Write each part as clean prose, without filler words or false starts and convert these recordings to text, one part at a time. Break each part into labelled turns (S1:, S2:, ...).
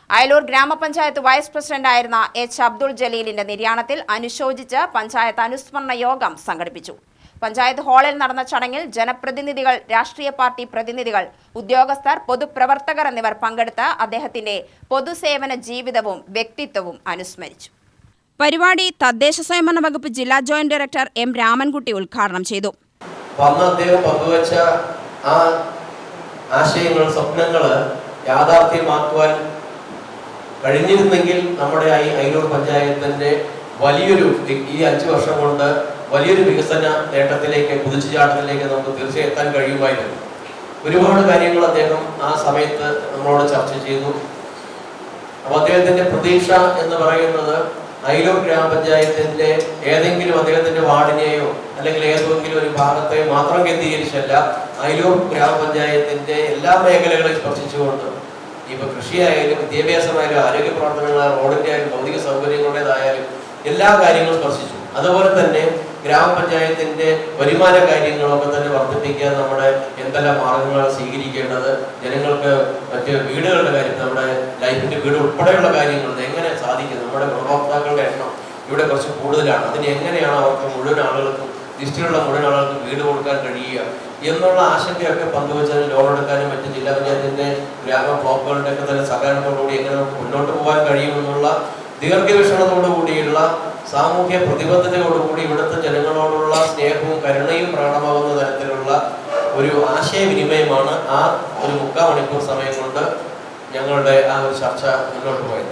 S1: അയലൂർ ഗ്രാമപഞ്ചായത്ത് വൈസ് പ്രസിഡന്റായിരുന്ന എച്ച് അബ്ദുൾ ജലീലിന്റെ നിര്യാണത്തിൽ അനുശോചിച്ച് പഞ്ചായത്ത് അനുസ്മരണ യോഗം സംഘടിപ്പിച്ചു. പഞ്ചായത്ത് ഹാളിൽ നടന്ന ചടങ്ങിൽ ജനപ്രതിനിധികൾ, രാഷ്ട്രീയ പാർട്ടി പ്രതിനിധികൾ, ഉദ്യോഗസ്ഥർ, പൊതുപ്രവർത്തകർ എന്നിവർ പങ്കെടുത്ത് അദ്ദേഹത്തിന്റെ പൊതുസേവന ജീവിതവും വ്യക്തിത്വവും അനുസ്മരിച്ചു. പരിപാടി തദ്ദേശ സ്വയംഭരണ വകുപ്പ് ജില്ലാ ജോയിന്റ് ഡയറക്ടർ എം രാമൻകുട്ടി ഉദ്ഘാടനം ചെയ്തു.
S2: അദ്ദേഹം പങ്കുവച്ച ആ ആശയങ്ങൾ, സ്വപ്നങ്ങൾ യാഥാർത്ഥ്യമാക്കുവാൻ കഴിഞ്ഞിരുന്നെങ്കിൽ നമ്മുടെ അയലൂർ പഞ്ചായത്തിന്റെ വലിയൊരു ഈ 5 വർഷം കൊണ്ട് വലിയൊരു വികസന നേട്ടത്തിലേക്ക്, കുതിച്ചുചാട്ടത്തിലേക്ക് നമുക്ക് തീർച്ചയായും എത്താൻ കഴിയുമായിരുന്നു. ഒരുപാട് കാര്യങ്ങൾ അദ്ദേഹം ആ സമയത്ത് നമ്മളോട് ചർച്ച ചെയ്തു. അപ്പോൾ അദ്ദേഹത്തിന്റെ പ്രതീക്ഷ എന്ന് പറയുന്നത് അയലൂർ ഗ്രാമപഞ്ചായത്തിന്റെ ഏതെങ്കിലും അദ്ദേഹത്തിന്റെ വാർഡിനെയോ അല്ലെങ്കിൽ ഏതെങ്കിലും ഒരു ഭാഗത്തെയോ മാത്രം കേന്ദ്രീകരിച്ചല്ല, അയലൂർ ഗ്രാമപഞ്ചായത്തിന്റെ എല്ലാ മേഖലകളെയും സ്പർശിച്ചുകൊണ്ട്, ഇപ്പൊ കൃഷിയായാലും വിദ്യാഭ്യാസമായാലും ആരോഗ്യ പ്രവർത്തനങ്ങളായാലും റോഡിന്റെ ആയാലും ഭൗതിക സൗകര്യങ്ങളുടേതായാലും എല്ലാ കാര്യങ്ങളും സ്പർശിച്ചു. അതുപോലെ തന്നെ ഗ്രാമപഞ്ചായത്തിന്റെ വരുമാന കാര്യങ്ങളൊക്കെ തന്നെ വർദ്ധിപ്പിക്കാൻ നമ്മുടെ എന്തെല്ലാം മാർഗങ്ങളാണ് സ്വീകരിക്കേണ്ടത്, ജനങ്ങൾക്ക് മറ്റ് വീടുകളുടെ കാര്യം, നമ്മുടെ ലൈഫിന്റെ വീട് ഉൾപ്പെടെയുള്ള കാര്യങ്ങൾ എങ്ങനെ സാധിക്കും, നമ്മുടെ ഗുണഭോക്താക്കളുടെ എണ്ണം ഇവിടെ കുറച്ച് കൂടുതലാണ്, അതിന് എങ്ങനെയാണ് അവർക്ക് മുഴുവൻ ആളുകൾക്കും, ലിസ്റ്റിലുള്ള മുഴുവൻ ആളുകൾക്കും വീട് കൊടുക്കാൻ കഴിയുക എന്നുള്ള ആശങ്കയൊക്കെ പങ്കുവച്ചതിന് ലോൺ എടുക്കാനും മറ്റ് ജില്ലാ പഞ്ചായത്തിന്റെ ഗ്രാമ ബ്ലോക്കുകളുടെ ഒക്കെ തന്നെ സഹകരണത്തോടുകൂടി എങ്ങനെ നമുക്ക് മുന്നോട്ട് പോകാൻ കഴിയുമെന്നുള്ള ദീർഘവീക്ഷണത്തോടുകൂടിയുള്ള സാമൂഹ്യ പ്രതിബദ്ധതയോടുകൂടി ഇവിടുത്തെ ജനങ്ങളോടുള്ള സ്നേഹവും കരുണയും പ്രകടമാകുന്ന തരത്തിലുള്ള ഒരു ആശയവിനിമയമാണ് ആ ഒരു 3/4 മണിക്കൂർ സമയം കൊണ്ട് ഞങ്ങളുടെ ആ ഒരു ചർച്ച മുന്നോട്ട് പോയത്.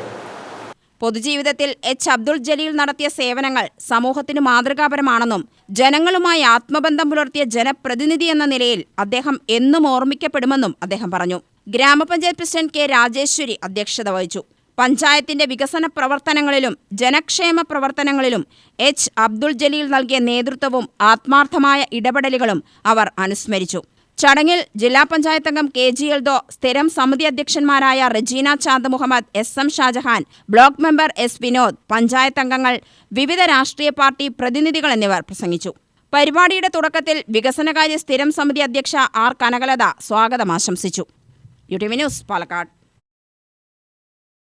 S1: പൊതുജീവിതത്തിൽ എച്ച് അബ്ദുൾ ജലീൽ നടത്തിയ സേവനങ്ങൾ സമൂഹത്തിന് മാതൃകാപരമാണെന്നും ജനങ്ങളുമായി ആത്മബന്ധം പുലർത്തിയ ജനപ്രതിനിധി എന്ന നിലയിൽ അദ്ദേഹം എന്നും ഓർമ്മിക്കപ്പെടുമെന്നും അദ്ദേഹം പറഞ്ഞു. ഗ്രാമപഞ്ചായത്ത് പ്രസിഡന്റ് കെ രാജേശ്വരി അധ്യക്ഷത വഹിച്ചു. പഞ്ചായത്തിന്റെ വികസന പ്രവർത്തനങ്ങളിലും ജനക്ഷേമ പ്രവർത്തനങ്ങളിലും എച്ച് അബ്ദുൾ ജലീൽ നൽകിയ നേതൃത്വവും ആത്മാർത്ഥമായ ഇടപെടലുകളും അവർ അനുസ്മരിച്ചു. ചടങ്ങിൽ ജില്ലാ പഞ്ചായത്ത് അംഗം KG എൽദോ, സ്ഥിരം സമിതി അധ്യക്ഷന്മാരായ Rajeena Chand Muhammed, SM Shajahan, block member S Vinod, panchayat അംഗങ്ങൾ, വിവിധ രാഷ്ട്രീയ പാർട്ടി പ്രതിനിധികൾ എന്നിവർ പ്രസംഗിച്ചു. പരിപാടിയുടെ തുടക്കത്തിൽ വികസനകാര്യ സ്ഥിരം സമിതി അധ്യക്ഷ R കനകലത സ്വാഗതം ആശംസിച്ചു. UTV news, Palakkad.